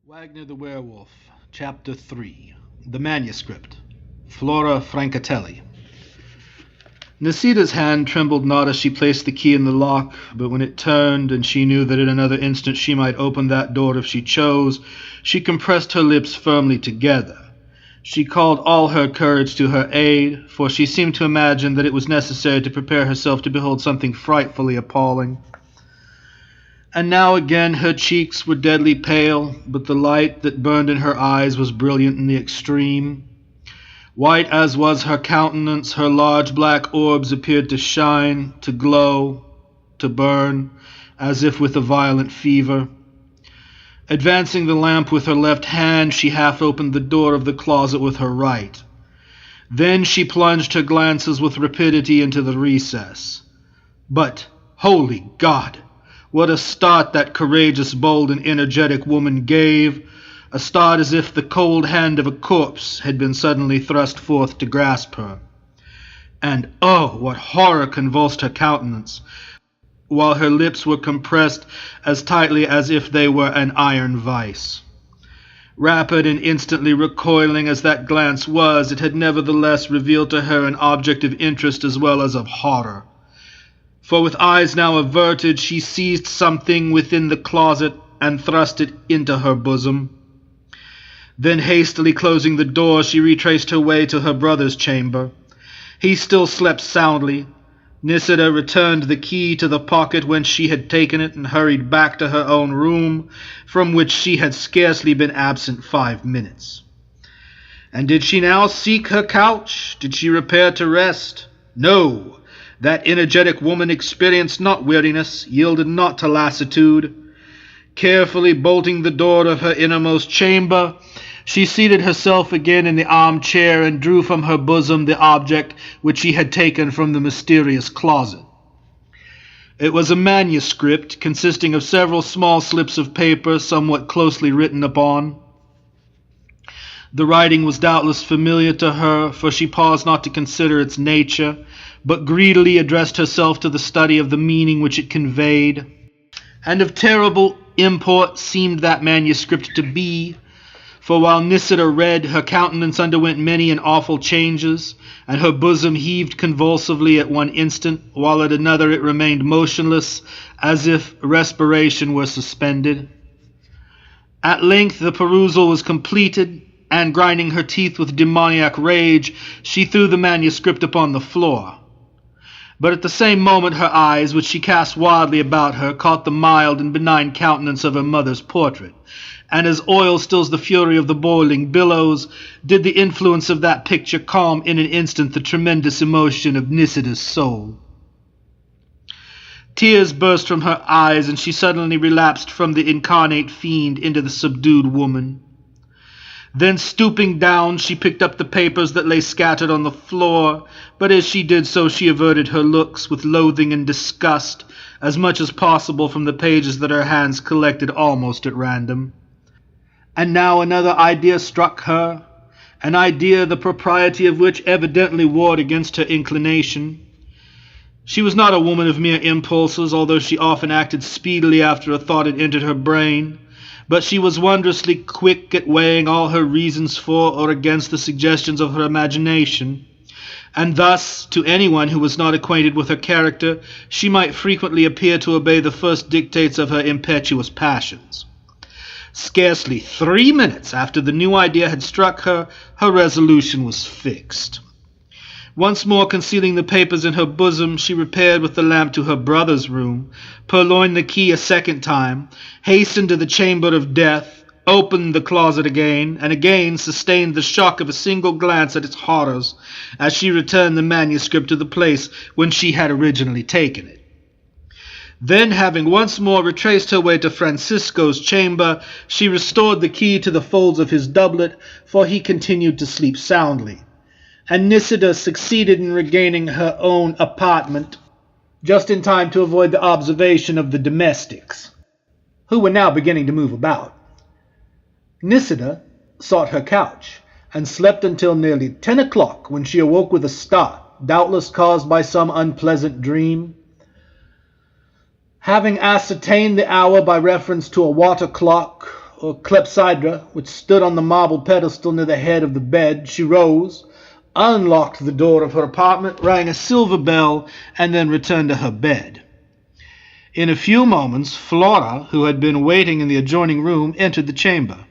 Wagner the Werewolf, Chapter 3. The Manuscript. Flora Francatelli. Nisida's hand trembled not as she placed the key in the lock, but when it turned and she knew that in another instant she might open that door if she chose, she compressed her lips firmly together. She called all her courage to her aid, for she seemed to imagine that it was necessary to prepare herself to behold something frightfully appalling. And now again her cheeks were deadly pale, but the light that burned in her eyes was brilliant in the extreme. White as was her countenance, her large black orbs appeared to shine, to glow, to burn, as if with a violent fever. Advancing the lamp with her left hand, she half opened the door of the closet with her right. Then she plunged her glances with rapidity into the recess. But, holy God! What a start that courageous, bold, and energetic woman gave, a start as if the cold hand of a corpse had been suddenly thrust forth to grasp her. And oh, what horror convulsed her countenance, while her lips were compressed as tightly as if they were an iron vice. Rapid and instantly recoiling as that glance was, it had nevertheless revealed to her an object of interest as well as of horror. For with eyes now averted, she seized something within the closet and thrust it into her bosom. Then hastily closing the door, she retraced her way to her brother's chamber. He still slept soundly. Nisida returned the key to the pocket whence she had taken it and hurried back to her own room, from which she had scarcely been absent 5 minutes. And did she now seek her couch? Did she repair to rest? No! That energetic woman experienced not weariness, yielded not to lassitude. Carefully bolting the door of her innermost chamber, she seated herself again in the armchair and drew from her bosom the object which she had taken from the mysterious closet. It was a manuscript consisting of several small slips of paper somewhat closely written upon. The writing was doubtless familiar to her, for she paused not to consider its nature, but greedily addressed herself to the study of the meaning which it conveyed. And of terrible import seemed that manuscript to be, for while Nisida read, her countenance underwent many and awful changes, and her bosom heaved convulsively at one instant, while at another it remained motionless, as if respiration were suspended. At length the perusal was completed, and grinding her teeth with demoniac rage, she threw the manuscript upon the floor. But at the same moment her eyes, which she cast wildly about her, caught the mild and benign countenance of her mother's portrait, and as oil stills the fury of the boiling billows, did the influence of that picture calm in an instant the tremendous emotion of Nisida's soul. Tears burst from her eyes, and she suddenly relapsed from the incarnate fiend into the subdued woman. Then stooping down, she picked up the papers that lay scattered on the floor, but as she did so she averted her looks with loathing and disgust as much as possible from the pages that her hands collected almost at random. And now another idea struck her, an idea the propriety of which evidently warred against her inclination. She was not a woman of mere impulses, although she often acted speedily after a thought had entered her brain. But she was wondrously quick at weighing all her reasons for or against the suggestions of her imagination, and thus, to anyone who was not acquainted with her character, she might frequently appear to obey the first dictates of her impetuous passions. Scarcely 3 minutes after the new idea had struck her, her resolution was fixed. Once more concealing the papers in her bosom, she repaired with the lamp to her brother's room, purloined the key a second time, hastened to the chamber of death, opened the closet again, and again sustained the shock of a single glance at its horrors, as she returned the manuscript to the place whence she had originally taken it. Then, having once more retraced her way to Francisco's chamber, she restored the key to the folds of his doublet, for he continued to sleep soundly. And Nisida succeeded in regaining her own apartment just in time to avoid the observation of the domestics, who were now beginning to move about. Nisida sought her couch, and slept until nearly 10 o'clock, when she awoke with a start, doubtless caused by some unpleasant dream. Having ascertained the hour by reference to a water clock, or clepsydra, which stood on the marble pedestal near the head of the bed, she rose, unlocked the door of her apartment, rang a silver bell, and then returned to her bed. In a few moments, Flora, who had been waiting in the adjoining room, entered the chamber.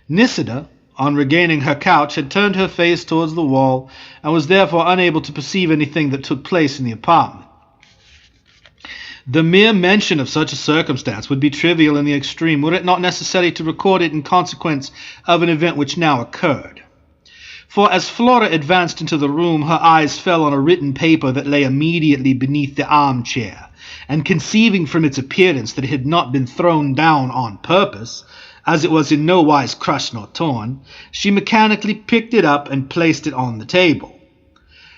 Nisida, on regaining her couch, had turned her face towards the wall, and was therefore unable to perceive anything that took place in the apartment. The mere mention of such a circumstance would be trivial in the extreme, were it not necessary to record it in consequence of an event which now occurred. For as Flora advanced into the room, her eyes fell on a written paper that lay immediately beneath the armchair, and conceiving from its appearance that it had not been thrown down on purpose, as it was in no wise crushed nor torn, she mechanically picked it up and placed it on the table.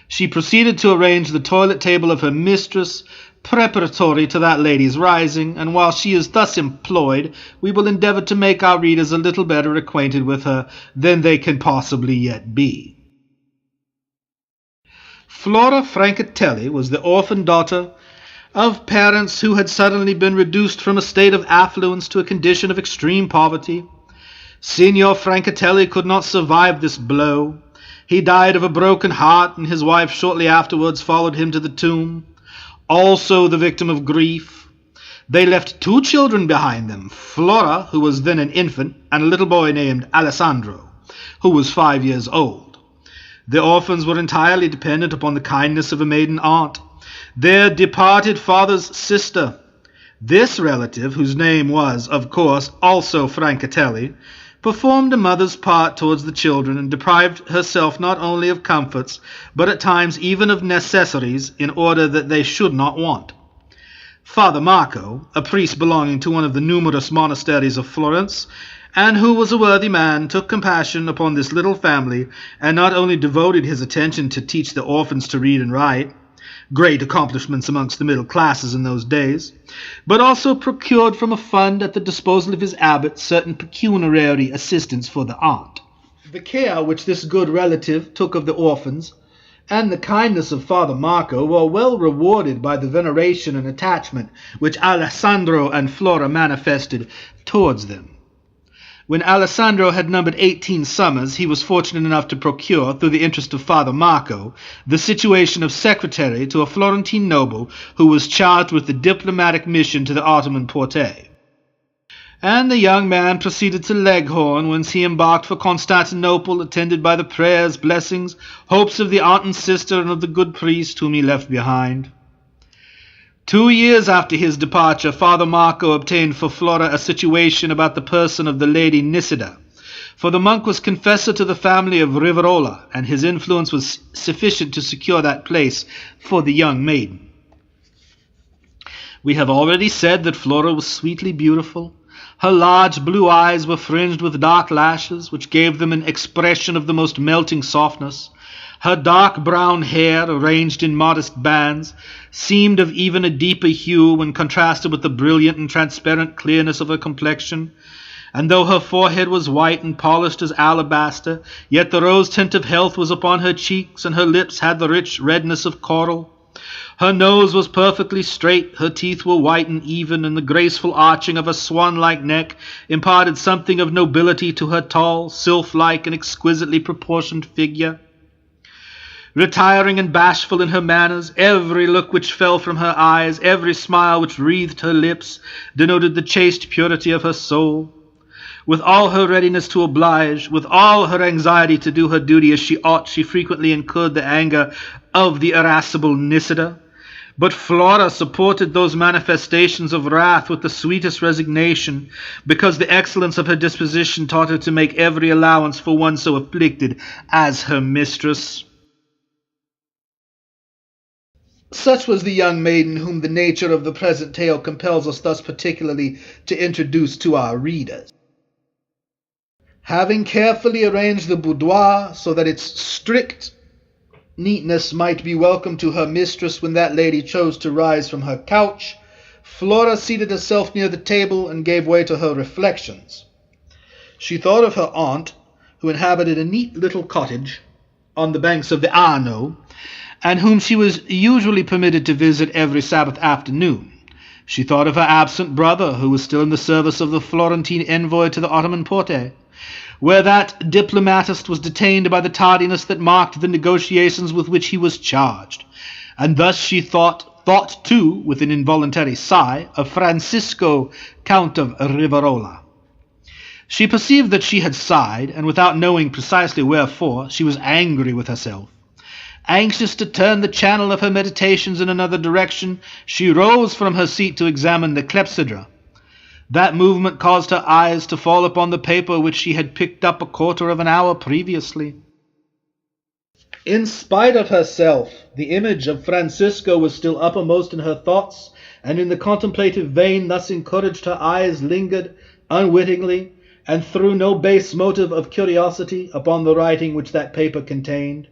She proceeded to arrange the toilet table of her mistress, preparatory to that lady's rising, and while she is thus employed, we will endeavour to make our readers a little better acquainted with her than they can possibly yet be. Flora Francatelli was the orphan daughter of parents who had suddenly been reduced from a state of affluence to a condition of extreme poverty. Signor Francatelli could not survive this blow. He died of a broken heart, and his wife shortly afterwards followed him to the tomb, also the victim of grief. They left 2 children behind them, Flora, who was then an infant, and a little boy named Alessandro, who was 5 years old. The orphans were entirely dependent upon the kindness of a maiden aunt, their departed father's sister. This relative, whose name was, of course, also Francatelli, performed a mother's part towards the children, and deprived herself not only of comforts, but at times even of necessaries, in order that they should not want. Father Marco, a priest belonging to one of the numerous monasteries of Florence, and who was a worthy man, took compassion upon this little family, and not only devoted his attention to teach the orphans to read and write, great accomplishments amongst the middle classes in those days, but also procured from a fund at the disposal of his abbot certain pecuniary assistance for the aunt. The care which this good relative took of the orphans, and the kindness of Father Marco, were well rewarded by the veneration and attachment which Alessandro and Flora manifested towards them. When Alessandro had numbered 18 summers, he was fortunate enough to procure, through the interest of Father Marco, the situation of secretary to a Florentine noble who was charged with the diplomatic mission to the Ottoman Porte. And the young man proceeded to Leghorn, whence he embarked for Constantinople, attended by the prayers, blessings, hopes of the aunt and sister, and of the good priest whom he left behind. 2 years after his departure, Father Marco obtained for Flora a situation about the person of the lady Nisida, for the monk was confessor to the family of Riverola, and his influence was sufficient to secure that place for the young maiden. We have already said that Flora was sweetly beautiful. Her large blue eyes were fringed with dark lashes, which gave them an expression of the most melting softness. Her dark brown hair, arranged in modest bands, seemed of even a deeper hue when contrasted with the brilliant and transparent clearness of her complexion. And though her forehead was white and polished as alabaster, yet the rose tint of health was upon her cheeks, and her lips had the rich redness of coral. Her nose was perfectly straight, her teeth were white and even, and the graceful arching of her swan-like neck imparted something of nobility to her tall, sylph-like, and exquisitely proportioned figure. Retiring and bashful in her manners, every look which fell from her eyes, every smile which wreathed her lips, denoted the chaste purity of her soul. With all her readiness to oblige, with all her anxiety to do her duty as she ought, she frequently incurred the anger of the irascible Nisida. But Flora supported those manifestations of wrath with the sweetest resignation, because the excellence of her disposition taught her to make every allowance for one so afflicted as her mistress. Such was the young maiden whom the nature of the present tale compels us thus particularly to introduce to our readers. Having carefully arranged the boudoir so that its strict neatness might be welcome to her mistress when that lady chose to rise from her couch, Flora seated herself near the table and gave way to her reflections. She thought of her aunt, who inhabited a neat little cottage on the banks of the Arno, and whom she was usually permitted to visit every Sabbath afternoon. She thought of her absent brother, who was still in the service of the Florentine envoy to the Ottoman Porte, where that diplomatist was detained by the tardiness that marked the negotiations with which he was charged. And thus she thought too, with an involuntary sigh, of Francisco, Count of Riverola. She perceived that she had sighed, and without knowing precisely wherefore, she was angry with herself. Anxious to turn the channel of her meditations in another direction, she rose from her seat to examine the clepsydra. That movement caused her eyes to fall upon the paper which she had picked up a quarter of an hour previously. In spite of herself, the image of Francisco was still uppermost in her thoughts, and in the contemplative vein thus encouraged her eyes lingered, unwittingly, and through no base motive of curiosity, upon the writing which that paper contained.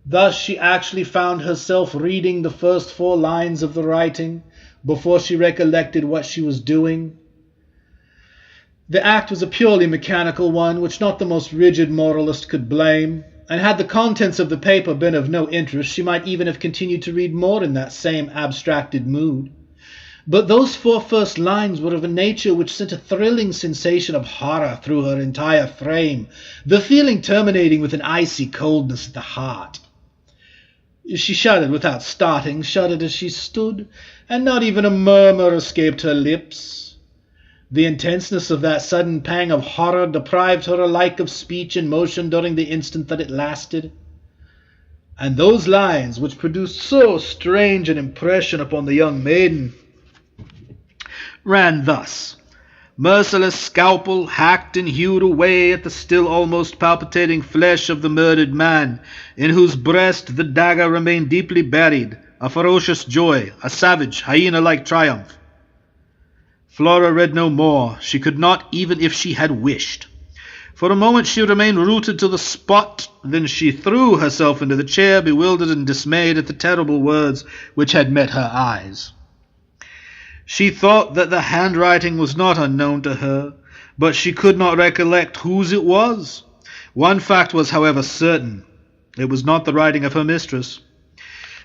Thus she actually found herself reading the first 4 lines of the writing, before she recollected what she was doing. The act was a purely mechanical one, which not the most rigid moralist could blame, and had the contents of the paper been of no interest, she might even have continued to read more in that same abstracted mood. But those 4 first lines were of a nature which sent a thrilling sensation of horror through her entire frame, the feeling terminating with an icy coldness at the heart. She shuddered without starting, shuddered as she stood, and not even a murmur escaped her lips. The intenseness of that sudden pang of horror deprived her alike of speech and motion during the instant that it lasted. And those lines, which produced so strange an impression upon the young maiden, ran thus: "Merciless scalpel hacked and hewed away at the still almost palpitating flesh of the murdered man, in whose breast the dagger remained deeply buried, a ferocious joy, a savage, hyena-like triumph." Flora read no more. She could not, even if she had wished. For a moment she remained rooted to the spot, then she threw herself into the chair, bewildered and dismayed at the terrible words which had met her eyes. She thought that the handwriting was not unknown to her, but she could not recollect whose it was. One fact was, however, certain. It was not the writing of her mistress.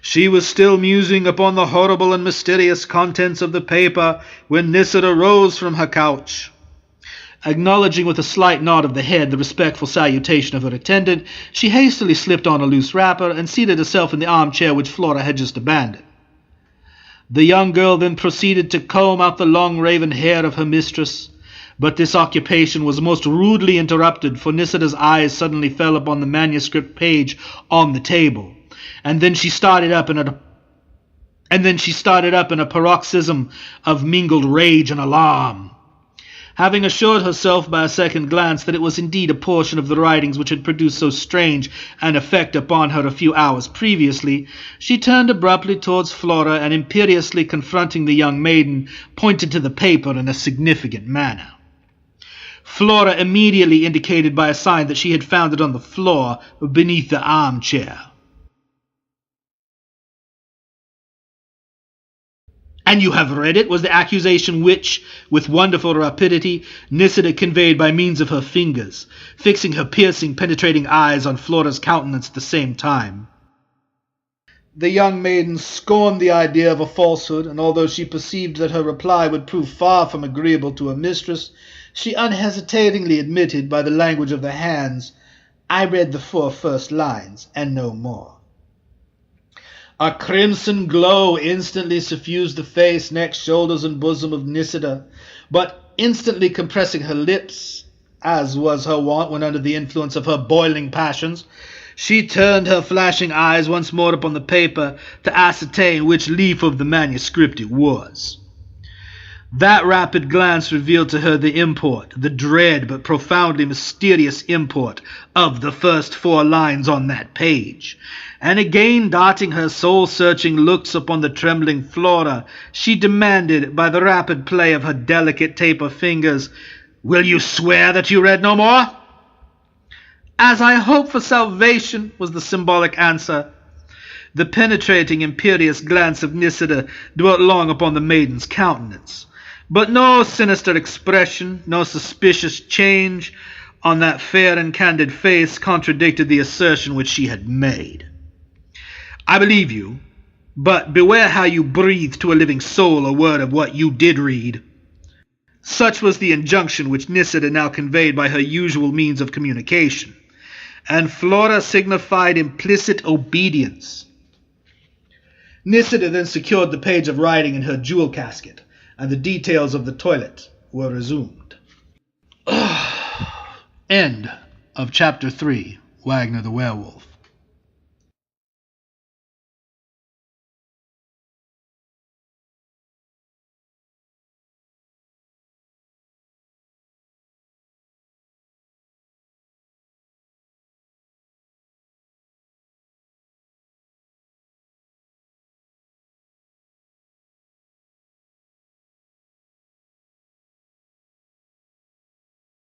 She was still musing upon the horrible and mysterious contents of the paper when Nisida rose from her couch. Acknowledging with a slight nod of the head the respectful salutation of her attendant, she hastily slipped on a loose wrapper and seated herself in the armchair which Flora had just abandoned. The young girl then proceeded to comb out the long raven hair of her mistress, but this occupation was most rudely interrupted, for Nisida's eyes suddenly fell upon the manuscript page on the table, and then she started up in a paroxysm of mingled rage and alarm. Having assured herself by a second glance that it was indeed a portion of the writings which had produced so strange an effect upon her a few hours previously, she turned abruptly towards Flora, and imperiously confronting the young maiden, pointed to the paper in a significant manner. Flora immediately indicated by a sign that she had found it on the floor beneath the armchair. "And you have read it?" was the accusation which, with wonderful rapidity, Nisida conveyed by means of her fingers, fixing her piercing, penetrating eyes on Flora's countenance at the same time. The young maiden scorned the idea of a falsehood, and although she perceived that her reply would prove far from agreeable to her mistress, she unhesitatingly admitted, by the language of the hands, "I read the 4 first lines, and no more." A crimson glow instantly suffused the face, neck, shoulders, and bosom of Nisida, but instantly compressing her lips, as was her wont when under the influence of her boiling passions, she turned her flashing eyes once more upon the paper to ascertain which leaf of the manuscript it was. That rapid glance revealed to her the import, the dread but profoundly mysterious import, of the first 4 lines on that page, and again darting her soul-searching looks upon the trembling Flora, she demanded, by the rapid play of her delicate taper fingers, "Will you swear that you read no more?" "As I hope for salvation," was the symbolic answer. The penetrating, imperious glance of Nisida dwelt long upon the maiden's countenance, but no sinister expression, no suspicious change on that fair and candid face contradicted the assertion which she had made. "I believe you. But beware how you breathe to a living soul a word of what you did read. Such was the injunction which Nisida now conveyed by her usual means of communication, and Flora signified implicit obedience. Nisida then secured the page of writing in her jewel casket, and the details of the toilet were resumed. End of Chapter 3, Wagner the Werewolf.